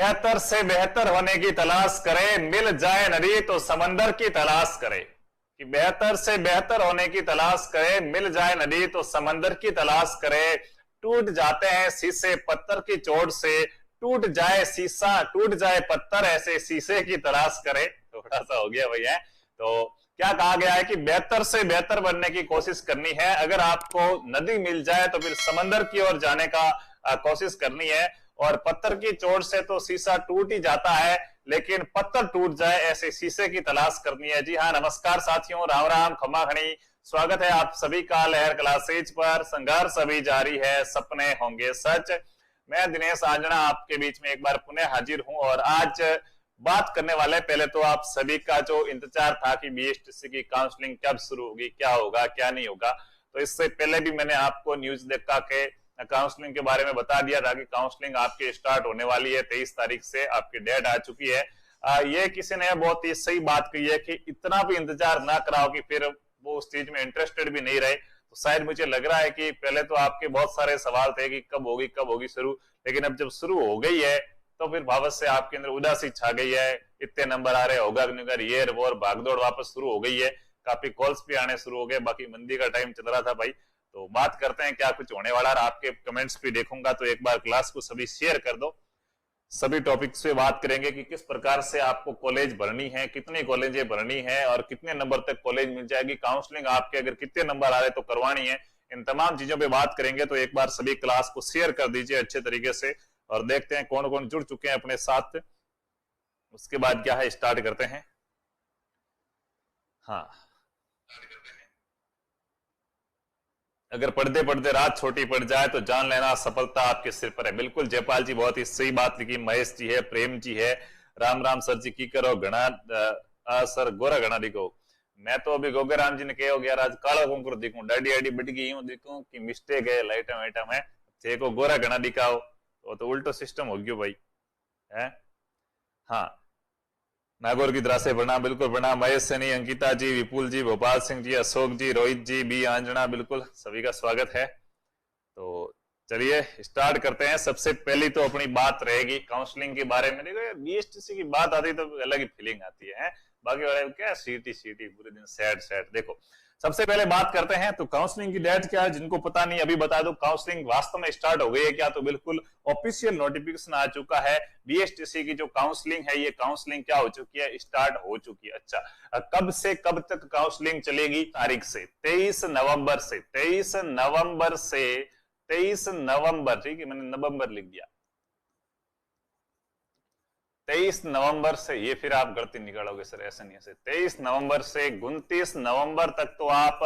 बेहतर से बेहतर होने की तलाश करे, मिल जाए नदी तो समंदर की तलाश करे। कि बेहतर से बेहतर होने की तलाश करे, मिल जाए नदी तो समंदर की तलाश करे। टूट जाते हैं शीशे पत्थर की चोट से, टूट जाए शीशा टूट जाए पत्थर, ऐसे शीशे की तलाश करे। थोड़ा सा हो गया भैया। तो क्या कहा गया है कि बेहतर से बेहतर बनने की कोशिश करनी है। अगर आपको नदी मिल जाए तो फिर समंदर की ओर जाने का कोशिश करनी है। और पत्थर की चोट से तो शीशा टूट ही जाता है, लेकिन पत्थर टूट जाए ऐसे शीशे की तलाश करनी है। जी हाँ, नमस्कार साथियों, राम राम खमा खड़ी, स्वागत है आप सभी का लहर क्लासेज पर। संघर्ष अभी जारी है, सपने होंगे सच। मैं दिनेश आंजना आपके बीच में एक बार पुनः हाजिर हूं और आज बात करने वाले, पहले तो आप सभी का जो इंतजार था कि बीएसटीसी की काउंसलिंग कब शुरू होगी, क्या होगा क्या नहीं होगा, तो इससे पहले भी मैंने आपको न्यूज देखा के काउंसलिंग के बारे में बता दिया था कि काउंसलिंग आपके स्टार्ट होने वाली है 23 तारीख से, आपकी डेट आ चुकी है। ये किसी ने बहुत ही सही बात कही है कि इतना भी इंतजार ना कराओ कि फिर वो उस चीज में इंटरेस्टेड भी नहीं रहे। तो शायद मुझे लग रहा है कि पहले तो आपके बहुत सारे सवाल थे कि कब होगी शुरू, लेकिन अब जब शुरू हो गई है तो फिर भावत से आपके अंदर उदासी छा गई है। इतने नंबर आ रहे, होगा कि नहीं, ये वो भागदौड़ वापस शुरू हो गई है। काफी कॉल्स भी आने शुरू हो गए, बाकी मंदी का टाइम चल रहा था भाई। तो बात करते हैं क्या कुछ होने वाला है। आपके कमेंट्स भी देखूंगा, तो एक बार क्लास को सभी शेयर कर दो। सभी टॉपिक्स पे बात करेंगे कि किस प्रकार से आपको कॉलेज भरनी है, कितनी कॉलेजें भरनी है और कितने नंबर तक कॉलेज मिल जाएगी, काउंसलिंग आपके अगर कितने नंबर आ रहे तो करवानी है। इन तमाम चीजों पे बात करेंगे, तो एक बार सभी क्लास को शेयर कर दीजिए अच्छे तरीके से और देखते हैं कौन कौन जुड़ चुके हैं अपने साथ। उसके बाद क्या है, स्टार्ट करते हैं। हाँ, अगर पढ़ते पढ़ते रात छोटी पड़ जाए तो जान लेना सफलता आपके सिर पर है। बिल्कुल जयपाल जी, बहुत ही सही बात लिखी। महेश जी है, प्रेम जी है, राम राम सर जी की करो घना सर गोरा घना दिखो। मैं तो अभी गोगेराम जी ने कहो गया आज काला कुंकुर दिखूं, डाडी आडी बढ़ गई हूं, दिखूं कि मिस्टेक है लाइटम आइटम है, चे को गोरा घना दिखाओ तो उल्टो सिस्टम हो गयो भाई है। हाँ, नागौर की तरह से प्रणाम, बिल्कुल प्रणाम। महेश सैनी, अंकिता जी, विपुल जी, भोपाल सिंह जी, अशोक जी, रोहित जी, बी आंजना, बिल्कुल सभी का स्वागत है। तो चलिए स्टार्ट करते हैं। सबसे पहली तो अपनी बात रहेगी काउंसलिंग के बारे में। देखो बीएसटीसी की बात आती तो अलग ही फीलिंग आती है। बाकी वाले क्या सीटी पूरे दिन सैड सैड। देखो सबसे पहले बात करते हैं तो काउंसलिंग की डेट क्या है, जिनको पता नहीं अभी बता दो। काउंसलिंग वास्तव में स्टार्ट हो गई है क्या, तो बिल्कुल ऑफिशियल नोटिफिकेशन आ चुका है। बीएसटीसी की जो काउंसलिंग है, ये काउंसलिंग क्या हो चुकी है, स्टार्ट हो चुकी है। अच्छा, कब से कब तक काउंसलिंग चलेगी? तारीख से 23 नवंबर से 23 नवंबर से 23 नवंबर, ठीक है, मैंने नवंबर लिख दिया। 23 नवंबर से, ये फिर आप गलती निकालोगे सर, ऐसे नहीं, ऐसे 23 नवंबर से 29 नवंबर तक तो आप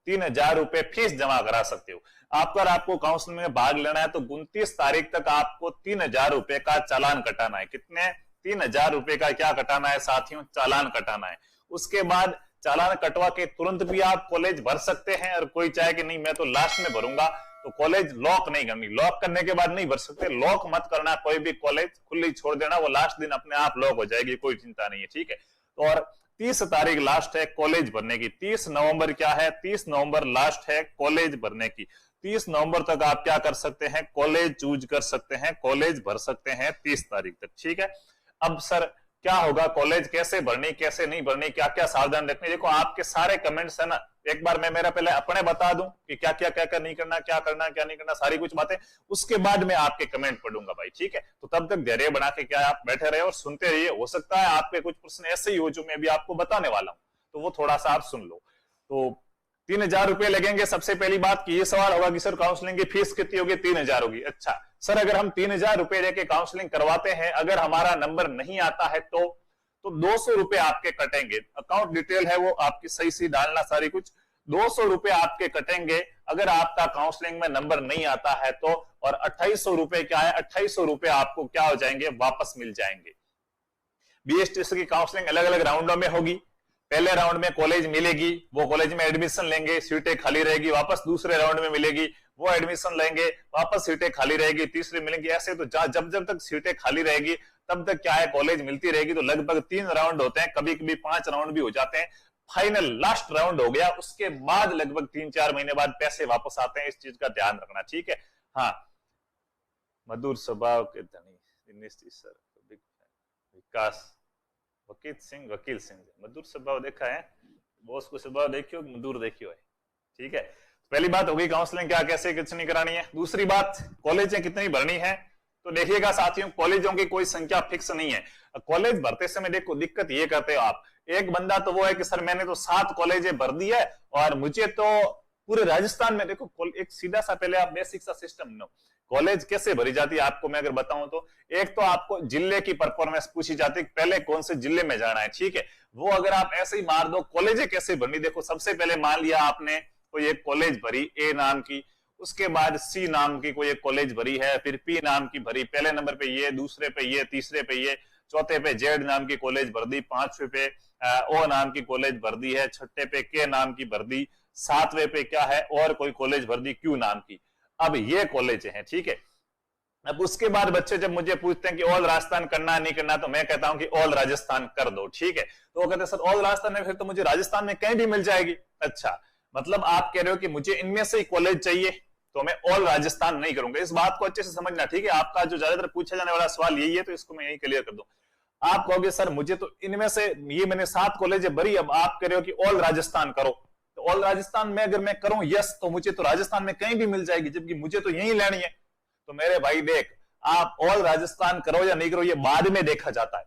3,000 रुपए फीस जमा करा सकते हो। आपको काउंसलिंग में भाग लेना है तो 29 तारीख तक आपको 3,000 रुपए का चालान कटाना है। कितने? 3,000 रुपए का क्या कटाना है साथियों? चालान कटाना है। उसके बाद चालान कटवा के तुरंत भी आप कॉलेज भर सकते हैं। और कोई चाहे कि नहीं मैं तो लास्ट में भरूंगा, तो कॉलेज लॉक नहीं करनी, लॉक करने के बाद नहीं भर सकते। लॉक मत करना, कोई भी कॉलेज खुली छोड़ देना, वो लास्ट दिन अपने आप लॉक हो जाएगी, कोई चिंता नहीं है, ठीक है। तो और 30 तारीख लास्ट है कॉलेज भरने की। 30 नवंबर क्या है? 30 नवंबर लास्ट है कॉलेज भरने की। 30 नवंबर तक आप क्या कर सकते हैं? कॉलेज चूज कर सकते हैं, कॉलेज भर सकते हैं 30 तारीख तक, ठीक है। अब सर क्या होगा, कॉलेज कैसे भरनी कैसे नहीं भरनी, क्या क्या सावधान रखनी? देखो आपके सारे कमेंट्स है ना, एक बार मैं मेरा पहले अपने बता दूं कि क्या क्या क्या नहीं करना, क्या करना क्या नहीं करना, सारी कुछ बातें, उसके बाद मैं आपके कमेंट पढ़ूंगा भाई, ठीक है। तो तब तक धैर्य बना के क्या आप बैठे रहे और सुनते रहिए। हो सकता है आपके कुछ प्रश्न ऐसे ही हो जो मैं भी आपको बताने वाला हूं, तो वो थोड़ा सा आप सुन लो। तो 3,000 रुपए लगेंगे। सबसे पहली बात कि ये सवाल होगा कि सर काउंसलिंग की फीस कितनी होगी? 3,000 होगी। अच्छा सर, अगर हम 3,000 रुपए देके काउंसलिंग करवाते हैं, अगर हमारा नंबर नहीं आता है तो 200 रुपए आपके कटेंगे। अकाउंट डिटेल है वो आपकी सही से डालना सारी कुछ। 200 रुपए आपके कटेंगे अगर आपका काउंसलिंग में नंबर नहीं आता है तो। और 2,800 रुपए क्या है? 2,800 रुपए आपको क्या हो जाएंगे? वापस मिल जाएंगे। बीएसटीसी की काउंसलिंग अलग अलग राउंडों में होगी। पहले राउंड में कॉलेज मिलेगी, वो कॉलेज में एडमिशन लेंगे, सीटें खाली रहेगी, वापस दूसरे राउंड में मिलेगी, वो एडमिशन लेंगे, वापस सीटें खाली रहेगी, तीसरी मिलेंगी। ऐसे तो जब जब तक सीटें खाली रहेगी तब तक क्या है, कॉलेज मिलती रहेगी। तो लगभग 3 राउंड होते हैं, कभी कभी 5 राउंड भी हो जाते हैं। फाइनल लास्ट राउंड हो गया, उसके बाद लगभग 3-4 महीने बाद पैसे वापस आते हैं। इस चीज का ध्यान रखना, ठीक है। हाँ, मधुर स्वभाव के धनी दिनेश जी सर, विकास वकील सिंह मधुर स्वभाव देखा है, बॉस को स्वभाव देखियो मधुर देखियो है, ठीक है। पहली बात होगी काउंसलिंग क्या कैसे कुछ नहीं करानी है। दूसरी बात कॉलेजें कितनी भरनी है, तो देखिएगा साथियों कॉलेजों की कोई संख्या फिक्स नहीं है। कॉलेज भरते समय देखो दिक्कत ये करते हो आप, एक बंदा तो वो है कि सर मैंने तो 7 कॉलेजें भर दी है और मुझे तो पूरे राजस्थान में, देखो एक सीधा सा पहले आप बेसिक सा सिस्टम नो, कॉलेज कैसे भरी जाती है आपको मैं अगर बताऊं तो, एक तो आपको जिले की परफॉर्मेंस पूछी जाती है, पहले कौन से जिले में जाना है, ठीक है। वो अगर आप ऐसे ही मार दो कॉलेजें कैसे भरनी, देखो सबसे पहले मान लिया आपने कोई एक कॉलेज भरी ए नाम की, उसके बाद सी नाम की कोई एक कॉलेज भरी है, फिर पी नाम की भरी, पहले नंबर पे ये, दूसरे पे ये, तीसरे पे ये, चौथे पे जेड नाम की कॉलेज भर दी, पांचवे पे ओ नाम की कॉलेज भर दी है, छठे पे के नाम की भर दी, सातवें पे क्या है और कोई कॉलेज भर दी क्यू नाम की। अब ये कॉलेज है, ठीक है। अब उसके बाद बच्चे जब मुझे पूछते हैं कि ऑल राजस्थान करना है नहीं करना, तो मैं कहता हूं कि ऑल राजस्थान कर दो, ठीक है। तो वो कहते हैं सर ऑल राजस्थान में फिर तो मुझे राजस्थान में कहीं भी मिल जाएगी। अच्छा, मतलब आप कह रहे हो कि मुझे इनमें से ही कॉलेज चाहिए तो मैं ऑल राजस्थान नहीं करूंगा। इस बात को अच्छे से समझना, ठीक है। आपका जो ज्यादातर पूछा जाने वाला सवाल यही है, तो इसको मैं यही क्लियर कर दूं। आप कहोगे सर मुझे तो इनमें से ये मैंने 7 कॉलेज भरी, अब आप कह रहे हो कि ऑल राजस्थान करो, तो ऑल राजस्थान में अगर मैं करूं यस तो मुझे तो राजस्थान में कहीं भी मिल जाएगी, जबकि मुझे तो यही लेनी है। तो मेरे भाई देख, आप ऑल राजस्थान करो या नहीं करो ये बाद में देखा जाता है,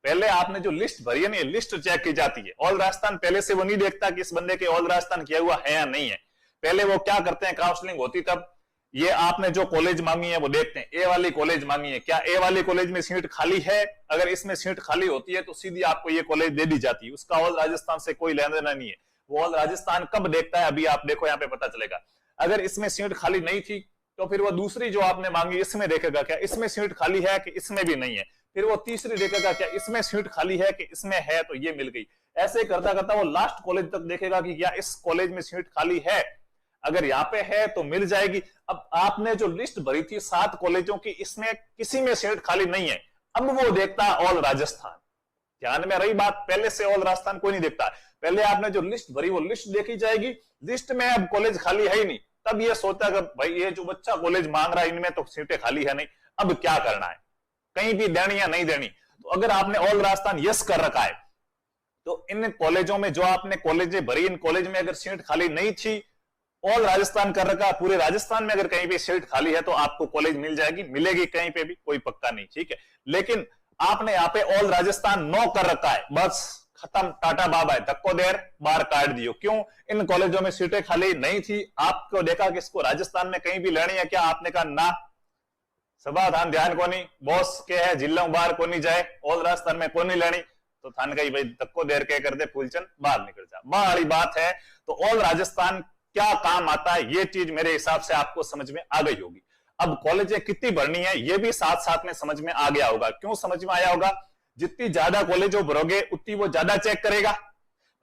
पहले आपने जो लिस्ट भरी है ना, ये लिस्ट चेक की जाती है। ऑल राजस्थान पहले से वो नहीं देखता कि इस बंदे के ऑल राजस्थान किया हुआ है या नहीं है। पहले वो क्या करते हैं, काउंसलिंग होती तब ये आपने जो कॉलेज मांगी है वो देखते हैं, ए वाली कॉलेज मांगी है, क्या ए वाली कॉलेज में सीट खाली है, अगर इसमें सीट खाली होती है तो सीधी आपको ये कॉलेज दे दी जाती है, उसका ऑल राजस्थान से कोई लेना देना नहीं है। वो ऑल राजस्थान कब देखता है, अभी आप देखो यहाँ पे पता चलेगा। अगर इसमें सीट खाली नहीं थी तो फिर वो दूसरी जो आपने मांगी इसमें देखेगा क्या इसमें सीट खाली है कि इसमें भी नहीं है, फिर वो तीसरी देखेगा क्या इसमें सीट खाली है कि इसमें है, तो ये मिल गई। ऐसे करता करता वो लास्ट कॉलेज तक देखेगा कि क्या इस कॉलेज में सीट खाली है, अगर यहाँ पे है तो मिल जाएगी। अब आपने जो लिस्ट भरी थी 7 कॉलेजों की, इसमें किसी में सीट खाली नहीं है, अब वो देखता है ऑल राजस्थान। ध्यान में रही बात, पहले से ऑल राजस्थान कोई नहीं देखता, पहले आपने जो लिस्ट भरी वो लिस्ट देखी जाएगी, लिस्ट में अब कॉलेज खाली है ही नहीं, तब ये सोचता कि भाई ये जो बच्चा कॉलेज मांग रहा है इनमें तो सीटें खाली है नहीं, अब क्या करना है, कहीं भी देनी या नहीं देनी। तो अगर आपने ऑल राजस्थान यस कर रखा है तो इन कॉलेजों में जो आपने कॉलेजें भरी, इन कॉलेज में अगर सीट खाली नहीं थी, ऑल राजस्थान कर रखा, पूरे राजस्थान में अगर कहीं भी सीट खाली है तो आपको कॉलेज मिल जाएगी, मिलेगी कहीं पे भी, कोई पक्का नहीं, ठीक है। लेकिन आपने यहाँ पे ऑल राजस्थान नो कर रखा है, बस खत्म, टाटा बाबा है, धक्को देर बाहर काट दियो। क्यों, इन कॉलेजों में सीटें खाली नहीं थी, आपको देखा कि इसको राजस्थान में कहीं भी लेनी है क्या, आपने कहा ना, समाधान ध्यान को नहीं, बॉस के है जिलों बाहर को नहीं जाए, ऑल राजस्थान में को नहीं लेनी, तो थान कही भाई धक्को देर के कर दे फूलचंद बाहर निकल जा, बड़ी बात है। तो ऑल राजस्थान क्या काम आता है ये चीज मेरे हिसाब से आपको समझ में आ गई होगी। अब कॉलेजें कितनी भरनी है ये भी साथ साथ में समझ में आ गया होगा। क्यों समझ में आया होगा, जितनी ज्यादा कॉलेजों भरोगे उतनी वो ज्यादा चेक करेगा।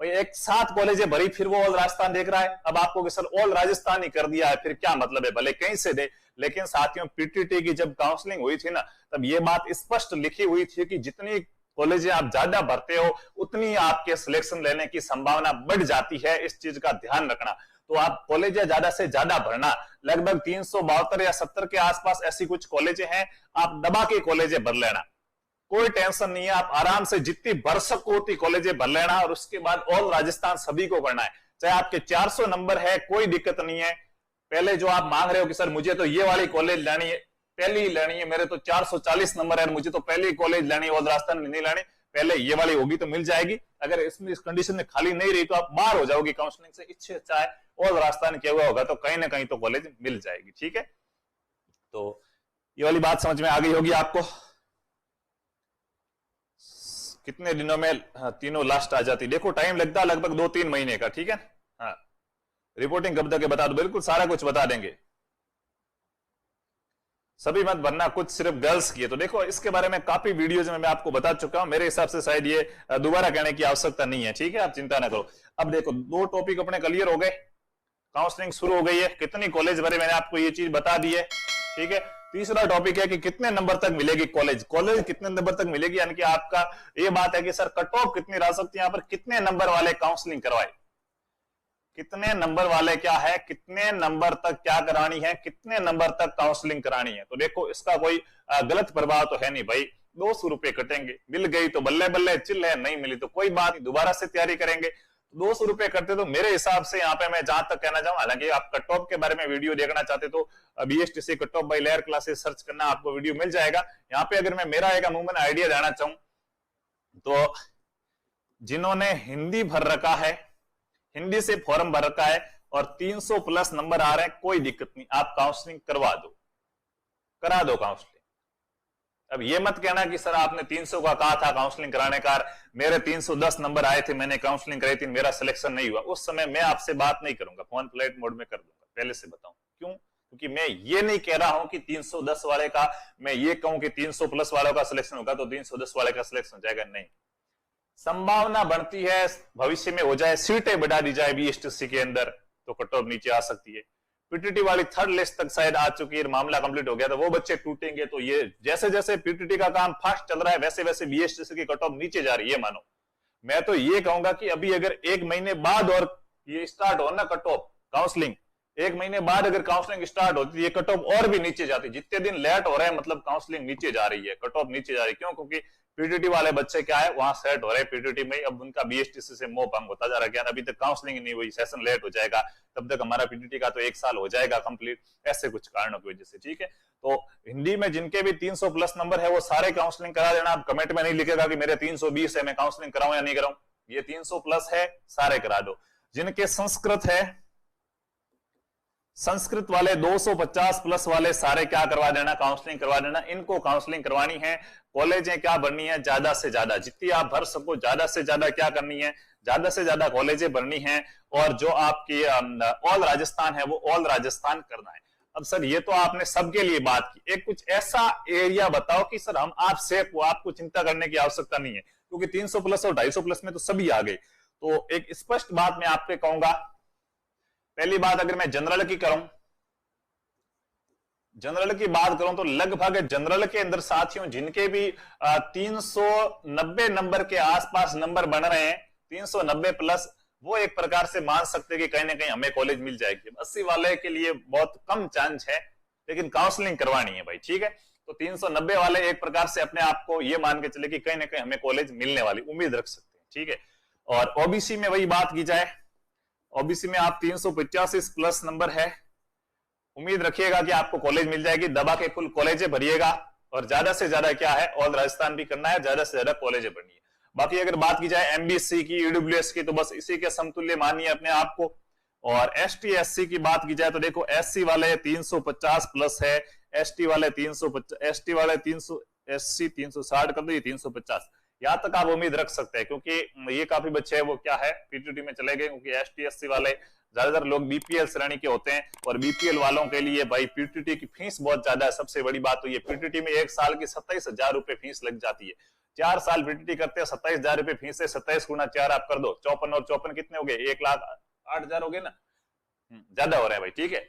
भाई एक 7 कॉलेजें भरी फिर वो ऑल राजस्थान देख रहा है, अब आपको सर ऑल राजस्थान ही कर दिया है, फिर क्या मतलब है, भले कहीं से दे। लेकिन साथियों पीटीटी की जब काउंसलिंग हुई थी ना, तब ये बात स्पष्ट लिखी हुई थी कि जितनी कॉलेजें आप ज्यादा भरते हो उतनी आपके सिलेक्शन लेने की संभावना बढ़ जाती है, इस चीज का ध्यान रखना। तो आप कॉलेजें ज्यादा से ज्यादा भरना, लगभग 372 या 70 के आसपास ऐसी कुछ कॉलेजें हैं, आप दबा के कॉलेजें भर लेना, कोई टेंशन नहीं है, आप आराम से जितनी भर सको उतनी कॉलेजें भर लेना। और उसके बाद ऑल राजस्थान सभी को करना है, चाहे आपके 400 नंबर है कोई दिक्कत नहीं है। पहले जो आप मांग रहे हो कि सर मुझे तो ये वाली कॉलेज लेनी है, पहली लेनी है, मेरे तो 440 नंबर है, मुझे तो पहली कॉलेज लेनी है, ऑल राजस्थान में नहीं लेनी, पहले ये वाली होगी तो मिल जाएगी। अगर इसमें इस कंडीशन में खाली नहीं रही तो आप बाहर हो जाओगे काउंसलिंग से, इससे अच्छा है ऑल राजस्थान किया हुआ होगा तो कहीं ना कहीं तो कॉलेज मिल जाएगी, ठीक है। तो ये वाली बात समझ में आ गई होगी आपको। कितने दिनों में तीनों लास्ट आ जाती, देखो टाइम लगता है लगभग 2-3 महीने का, ठीक है। हाँ, रिपोर्टिंग कब तक है बता दो, बिल्कुल सारा कुछ बता देंगे, सभी मत भरना, कुछ सिर्फ गर्ल्स की है। तो देखो इसके बारे में काफी वीडियोज में मैं आपको बता चुका हूं, मेरे हिसाब से शायद ये दोबारा कहने की आवश्यकता नहीं है, ठीक है, आप चिंता ना करो। अब देखो 2 टॉपिक अपने क्लियर हो गए, काउंसलिंग शुरू हो गई है, कितनी कॉलेज भरे मैंने आपको ये चीज बता दी है, ठीक है। तीसरा टॉपिक है कि कितने नंबर तक मिलेगी कॉलेज, कॉलेज कितने नंबर तक मिलेगी, यानी कि आपका ये बात है कि सर कट ऑफ कितनी रह सकती है, यहाँ पर कितने नंबर वाले काउंसलिंग करवाए, कितने नंबर वाले क्या है, कितने नंबर तक क्या करानी है, कितने नंबर तक काउंसलिंग करानी है। तो देखो इसका कोई गलत प्रभाव तो है नहीं भाई, 200 रुपए कटेंगे। मिल गई तो बल्ले बल्ले चिल्ल है, नहीं मिली तो कोई बात नहीं, दोबारा से तैयारी करेंगे। 200 रुपए करते तो मेरे हिसाब से यहाँ पे मैं जहां तक कहना चाहूँ, हालांकि आप कट ऑफ के बारे में वीडियो देखना चाहते तो BSTC cut off by layer classes search करना, आपको वीडियो मिल जाएगा। यहाँ पे अगर मैं मेरा एक अमूमन आइडिया देना चाहूँ तो जिन्होंने हिंदी भर रखा है, हिंदी से फॉर्म भर रखा है और 300 प्लस नंबर आ रहे हैं, कोई दिक्कत नहीं, आप काउंसलिंग करवा दो, करा दो काउंसलिंग। अब ये मत कहना कि सर आपने 300 का कहा था काउंसलिंग कराने का, मेरे 310 नंबर आए थे, मैंने काउंसलिंग कराई थी, मेरा सिलेक्शन नहीं हुआ। उस समय मैं आपसे बात नहीं करूंगा, फोन फ्लाइट मोड में कर दूंगा, पहले से बताऊं क्यों। क्योंकि मैं ये नहीं कह रहा हूं कि 310 वाले का, मैं ये कहूं कि 300 प्लस वालों का सिलेक्शन होगा तो 310 वाले का सिलेक्शन हो जाएगा, नहीं। संभावना बढ़ती है भविष्य में हो जाए, सीटें बढ़ा दी जाए BSTC के अंदर तो कट ऑफ नीचे आ सकती है। PTT वाली थर्ड लिस्ट तक शायद आ चुकी है, मामला कंप्लीट हो गया तो वो बच्चे टूटेंगे। तो ये जैसे जैसे PTT का काम फास्ट चल रहा है वैसे वैसे BSTC की कट ऑफ नीचे जा रही है। मानो मैं तो ये कहूंगा कि अभी अगर 1 महीने बाद और ये स्टार्ट हो ना कट ऑफ काउंसलिंग, 1 महीने बाद अगर काउंसलिंग स्टार्ट होती है, ये कट ऑफ और भी नीचे जाती। जितने दिन लेट हो रहे हैं मतलब काउंसलिंग नीचे जा रही है, कट ऑफ नीचे जा रही है। क्यों? क्योंकि PTT वाले बच्चे क्या है वहां सेट हो रहे हैं PTT में, अब उनका BSTC से मोह भंग होता जा रहा है। अभी तक काउंसलिंग नहीं हुई, सेशन लेट हो जाएगा, तब तक हमारा PTT का तो 1 साल हो जाएगा कंप्लीट, ऐसे कुछ कारणों की वजह से। ठीक है, तो हिंदी में जिनके भी 300 प्लस नंबर है वो सारे काउंसलिंग करा देना। आप कमेंट में नहीं लिखेगा कि मेरे 320 है, मैं काउंसलिंग कराऊं या नहीं कराऊं। ये 300 प्लस है, सारे करा दो। जिनके संस्कृत है, संस्कृत वाले 250 प्लस वाले सारे क्या करवा देना, काउंसलिंग करवा देना। इनको काउंसलिंग करवानी है। कॉलेजें क्या भरनी है, ज्यादा से ज्यादा, जितनी आप भर सको ज्यादा से ज्यादा क्या करनी है, ज्यादा से ज्यादा कॉलेजें भरनी है। और जो आपकी ऑल राजस्थान है वो ऑल राजस्थान करना है। अब सर ये तो आपने सबके लिए बात की, एक कुछ ऐसा एरिया बताओ कि सर हम आप सेफ हो, आपको चिंता करने की आवश्यकता नहीं है, क्योंकि 300 प्लस और 250 प्लस में तो सभी आ गए। तो एक स्पष्ट बात मैं आपसे कहूंगा, पहली बात अगर मैं जनरल की करूं, जनरल की बात करूं तो लगभग जनरल के अंदर साथियों जिनके भी 390 नंबर के आसपास नंबर बन रहे हैं, 390 प्लस, वो एक प्रकार से मान सकते हैं कि कहीं ना कहीं हमें कॉलेज मिल जाएगी। 80 वाले के लिए बहुत कम चांस है, लेकिन काउंसलिंग करवानी है भाई। ठीक है, तो 390 वाले एक प्रकार से अपने आप को ये मान के चले कि कहीं ना कहीं हमें कॉलेज मिलने वाली उम्मीद रख सकते हैं। ठीक है, और ओबीसी में वही बात की जाए, ओबीसी में आप 385 प्लस नंबर है, उम्मीद रखिएगा कि आपको कॉलेज मिल जाएगी। दबा के फुल कॉलेजें भरिएगा और ज्यादा से ज्यादा क्या है, ऑल राजस्थान भी करना है, ज्यादा से ज्यादा कॉलेजें भरनी है। बाकी अगर बात की जाए MBC की, EWS की, तो बस इसी के समतुल्य मानिए अपने आप को। और ST SC की बात की जाए तो देखो SC वाले 350 प्लस है, ST वाले 350, ST वाले 300, SC 360 कर दो, ये 350, यहां तक आप उम्मीद रख सकते हैं। क्योंकि ये काफी बच्चे हैं वो क्या है PTT में चले गए, क्योंकि ST SC वाले ज्यादातर लोग BPL श्रेणी के होते हैं। और BPL वालों के लिए भाई PTT की फीस बहुत ज्यादा है। सबसे बड़ी बात तो ये PTT में 1 साल की 27,000 रुपए फीस लग जाती है। 4 साल PTT करते हैं, 27,000 रुपए फीस है, 27 गुना 4 आप कर दो, 54 और 54 कितने हो गए, 1,08,000 हो गए ना, ज्यादा हो रहा है भाई। ठीक है,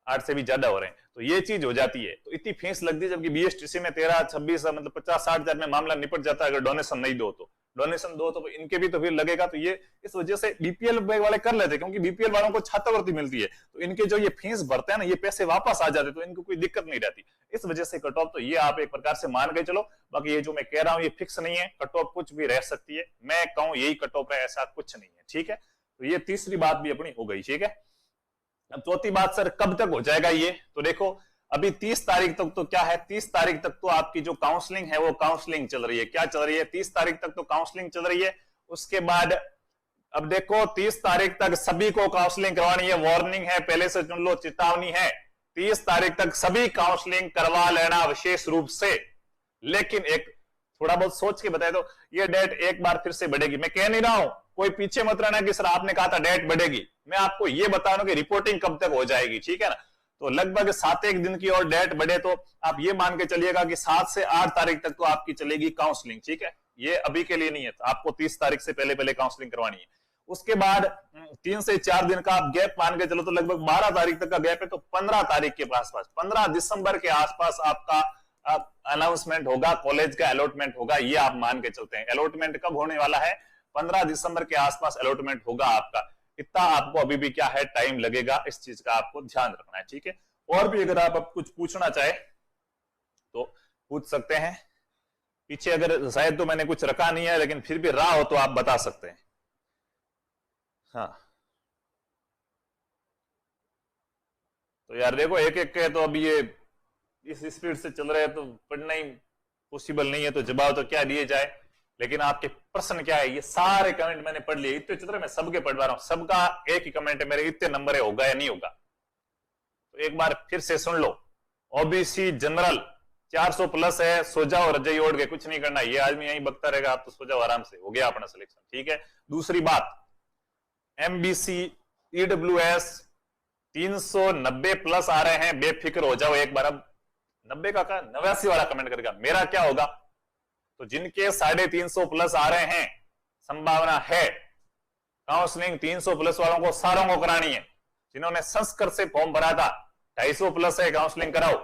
8 से भी ज्यादा हो रहे हैं, तो ये चीज हो जाती है। तो इतनी फीस लगती है, जबकि BSTC में 13-26 मतलब 50-60,000 में मामला निपट जाता है। अगर डोनेशन नहीं दो तो, डोनेशन दो तो इनके भी तो फिर लगेगा। तो ये इस वजह से BPL वाले कर लेते हैं, क्योंकि BPL वालों को छात्रवृत्ति मिलती है, तो इनके जो ये फीस भरते हैं ना, ये पैसे वापस आ जाते, तो इनको कोई दिक्कत नहीं रहती। इस वजह से कट ऑफ तो ये आप एक प्रकार से मान के चलो। बाकी ये जो मैं कह रहा हूं ये फिक्स नहीं है, कट ऑफ कुछ भी रह सकती है। मैं कहूं यही कट ऑफ है, ऐसा कुछ नहीं है। ठीक है, तो ये तीसरी बात भी अपनी हो गई। ठीक है, अब चौथी बात सर कब तक हो जाएगा ये, तो देखो अभी 30 तारीख तक तो क्या है, 30 तारीख तक तो आपकी जो काउंसलिंग है वो काउंसलिंग चल रही है। क्या चल रही है, 30 तारीख तक तो काउंसलिंग चल रही है। उसके बाद अब देखो 30 तारीख तक सभी को काउंसलिंग करवानी है। वार्निंग है, पहले से सुन लो, चेतावनी है, 30 तारीख तक सभी काउंसलिंग करवा लेना विशेष रूप से। लेकिन एक थोड़ा बहुत सोच के बताए तो ये डेट एक बार फिर से बढ़ेगी। मैं कह नहीं रहा हूं, कोई पीछे मत रहना कि सर आपने कहा था डेट बढ़ेगी। मैं आपको ये बता रहा हूं कि रिपोर्टिंग कब तक हो जाएगी। ठीक है ना, तो लगभग 7-1 दिन की और डेट बढ़े तो आप ये मान के चलिएगा कि 7 से 8 तारीख तक तो आपकी चलेगी काउंसलिंग। ठीक है, ये अभी के लिए नहीं है, तो आपको 30 तारीख से पहले पहले काउंसलिंग करवानी है। उसके बाद 3 से 4 दिन का आप गैप मान के चलो, तो लगभग 12 तारीख तक का गैप है। तो 15 तारीख के आसपास, 15 दिसंबर के आसपास आपका अनाउंसमेंट होगा, कॉलेज का अलॉटमेंट होगा। ये आप मान के चलते हैं। अलॉटमेंट कब होने वाला है, 15 दिसंबर के आसपास अलॉटमेंट होगा आपका। इतना आपको अभी भी क्या है टाइम लगेगा, इस चीज का आपको ध्यान रखना है। ठीक है, और भी अगर आप अब कुछ पूछना चाहे तो पूछ सकते हैं। पीछे अगर शायद तो मैंने कुछ रखा नहीं है, लेकिन फिर भी रहा हो तो आप बता सकते हैं। हाँ तो यार देखो, एक एक के तो अभी ये इस स्पीड से चल रहे हैं तो पढ़ना ही पॉसिबल नहीं है, तो जवाब तो क्या दिए जाए। लेकिन आपके प्रश्न क्या है, ये सारे कमेंट मैंने पढ़ लिए, इतने चित्र मैं सबके पढ़ पा रहा हूं, सबका एक ही कमेंट है मेरे, इतने नंबर है, होगा या नहीं होगा। तो एक बार फिर से सुन लो। ओबीसी जनरल 400 प्लस है, सो जाओ रजाई ओढ़ के, कुछ नहीं करना, ये आदमी यहीं बकता रहेगा, आप तो सो जाओ आराम से, हो गया अपना सिलेक्शन, ठीक है। दूसरी बात, एमबीसी ईडब्ल्यूएस 390 प्लस आ रहे हैं, बेफिक्र हो जाओ एक बार। अब 90 का 89 वाला कमेंट करेगा, मेरा क्या होगा। तो जिनके 350 प्लस आ रहे हैं, संभावना है काउंसलिंग 300 प्लस वालों को सारों को करानी है। जिन्होंने संस्कृत से फॉर्म भरा था 250 प्लस है, काउंसलिंग कराओ।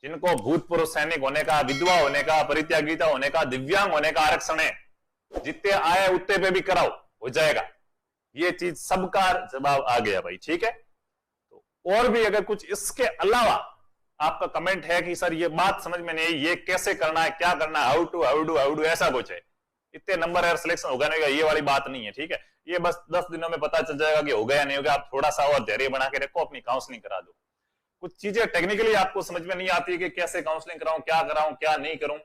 जिनको भूतपूर्व सैनिक होने का, विधवा होने का, परित्यागिता होने का, दिव्यांग होने का आरक्षण है, जितने आए उतने पे भी कराओ, हो जाएगा। ये चीज सबका जवाब आ गया भाई, ठीक है। तो और भी अगर कुछ इसके अलावा आपका कमेंट है कि सर ये बात समझ में नहीं, ये कैसे करना है, क्या करना है, हाउ टू ऐसा कुछ है, इतने नंबर है सिलेक्शन होगा नहीं होगा, ये वाली बात नहीं है, ठीक है। ये बस 10 दिनों में पता चल जाएगा कि हो गया नहीं होगा। आप थोड़ा सा और धैर्य बना के रखो, अपनी काउंसलिंग करा दो। कुछ चीजें टेक्निकली आपको समझ में नहीं आती कि कैसे काउंसलिंग कराऊं, क्या नहीं करूं,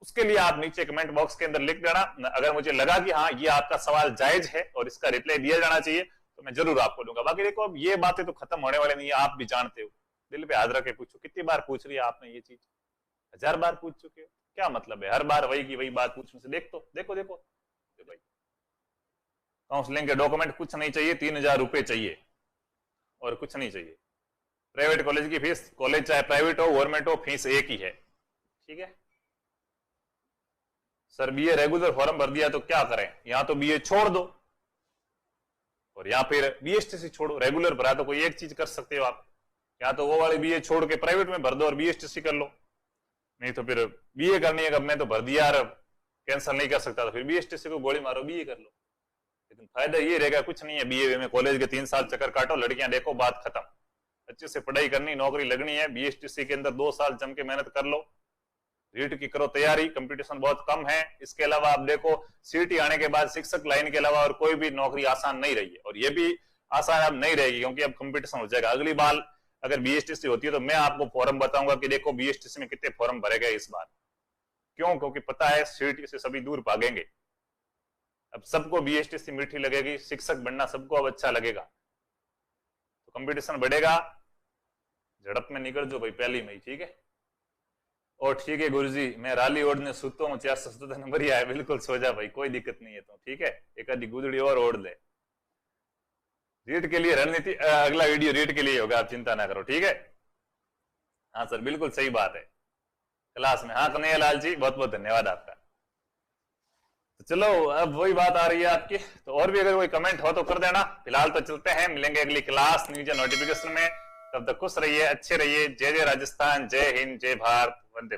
उसके लिए आप नीचे कमेंट बॉक्स के अंदर लिख देना। अगर मुझे लगा कि हाँ ये आपका सवाल जायज है और इसका रिप्लाई दिया जाना चाहिए, तो मैं जरूर आपको दूंगा। बाकी देखो, अब ये बातें तो खत्म होने वाली नहीं है, आप भी जानते हो। दिल पे हाथ रख के पूछो, कितनी बार पूछ रही है आपने ये चीज, 1000 बार पूछ चुके हो, क्या मतलब है हर बार वही की वही बात पूछने से। देखो भाई, काउंसलिंग के डॉक्यूमेंट कुछ नहीं चाहिए, 3000 रुपए चाहिए और कुछ नहीं चाहिए। प्राइवेट कॉलेज की फीस, कॉलेज चाहे प्राइवेट हो गवर्नमेंट हो, फीस एक ही है, ठीक है। सर बीए रेगुलर फॉर्म भर दिया तो क्या करें, यहां तो बीए छोड़ दो और या फिर बीएसटीसी छोड़ो। रेगुलर भरा तो कोई एक चीज कर सकते हो आप, या तो वो वाले बीए छोड़ के प्राइवेट में भर दो और बीएसटीसी कर लो, नहीं तो फिर बीए करनी है, कब मैं तो भर दिया और कैंसिल नहीं कर सकता, तो फिर बीएसटीसी को गोली मारो, बीए कर लो। लेकिन फायदा ये रहेगा, कुछ नहीं है बीए में, कॉलेज के 3 साल चक्कर काटो, लड़कियां देखो, बात खत्म। अच्छे से पढ़ाई करनी, नौकरी लगनी है, बीएसटीसी के अंदर 2 साल जम के मेहनत कर लो, रीट की करो तैयारी, कंपटीशन बहुत कम है। इसके अलावा आप देखो, सीटी आने के बाद शिक्षक लाइन के अलावा और कोई भी नौकरी आसान नहीं रही है, और ये भी आसान अब नहीं रहेगी, क्योंकि अब कंपटीशन हो जाएगा। अगली बार अगर बीएसटीसी होती है तो मैं आपको फॉर्म बताऊंगा कि देखो बीएसटीसी में कितने फॉर्म भरे गए इस बार। क्यों? क्योंकि पता है सीटी से सभी दूर भागेंगे। अब सबको बीएसटीसी मीठी लगेगी, शिक्षक बनना सबको अब अच्छा लगेगा, तो कंपटीशन बढ़ेगा। झड़प में निकल जो भाई पहली मई, ठीक है। और ठीक है गुरुजी, मैं राली ओढ़ने सुता हूँ, 477 नंबर ही आया, बिल्कुल सो जा भाई, कोई दिक्कत नहीं है, तो ठीक है, एक आधी गुदड़ी और ओढ़ ले। रीट के लिए रणनीति, अगला वीडियो रीट के लिए होगा, आप चिंता ना करो, ठीक है। हाँ सर बिल्कुल सही बात है, क्लास में। हाँ कन्हैया लाल जी, बहुत बहुत धन्यवाद आपका। तो चलो अब वही बात आ रही है आपकी, तो और भी अगर कोई कमेंट हो तो कर देना। फिलहाल तो चलते हैं, मिलेंगे अगली क्लास न्यूज नोटिफिकेशन में। तब तक खुश रहिए, अच्छे रहिए। जय जय राजस्थान, जय हिंद, जय भारत, वंदे।